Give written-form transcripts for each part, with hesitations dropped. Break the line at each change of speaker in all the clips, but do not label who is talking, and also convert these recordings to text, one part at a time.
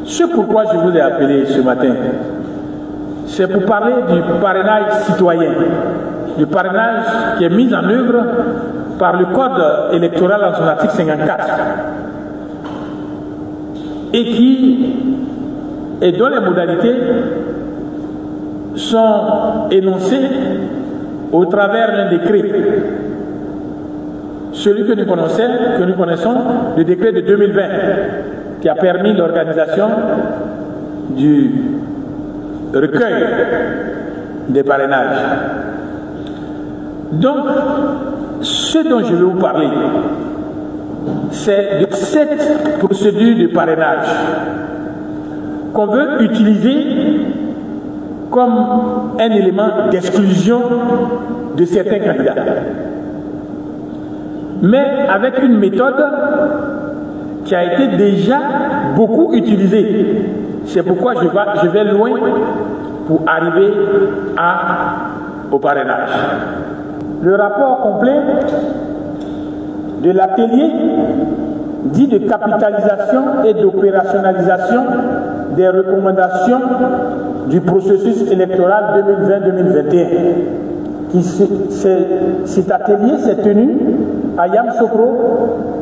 Ce pourquoi je vous ai appelé ce matin, c'est pour parler du parrainage citoyen, du parrainage qui est mis en œuvre par le Code électoral en son article 54 et dont les modalités sont énoncées au travers d'un décret. Celui que nous connaissons, le décret de 2020, qui a permis l'organisation du recueil des parrainages. Donc, ce dont je vais vous parler, c'est de cette procédure de parrainage qu'on veut utiliser comme un élément d'exclusion de certains candidats. Mais avec une méthode qui a été déjà beaucoup utilisée. C'est pourquoi je vais loin pour arriver au parrainage. Le rapport complet de l'atelier dit de capitalisation et d'opérationnalisation des recommandations du processus électoral 2020-2021. Cet atelier s'est tenu à Yamoussoukro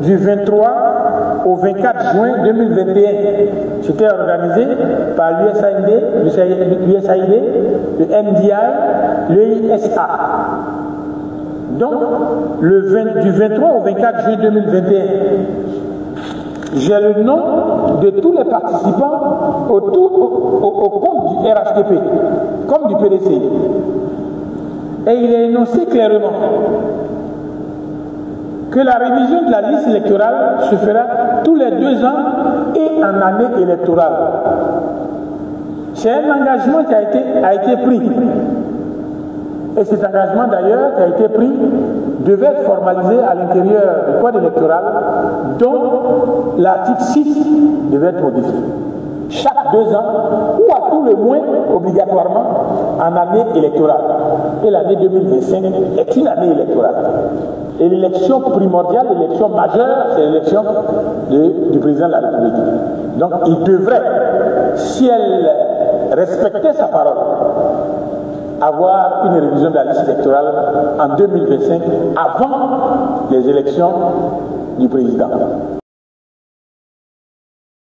du 23 au 24 juin 2021. C'était organisé par l'USAID, le NDI, l'EISA. Donc, du 23 au 24 juin 2021, j'ai le nom de tous les participants au compte du RHDP, comme du PDC. Et il est énoncé clairement que la révision de la liste électorale se fera tous les 2 ans et en année électorale. C'est un engagement qui a été pris. Et cet engagement d'ailleurs qui a été pris devait être formalisé à l'intérieur du code électoral dont l'article 6 devait être modifié. Chaque 2 ans, ou à tout le moins obligatoirement en année électorale. Et l'année 2025 est une année électorale. Et l'élection primordiale, l'élection majeure, c'est l'élection du président de la République. Donc il devrait, si elle respectait sa parole, avoir une révision de la liste électorale en 2025 avant les élections du président.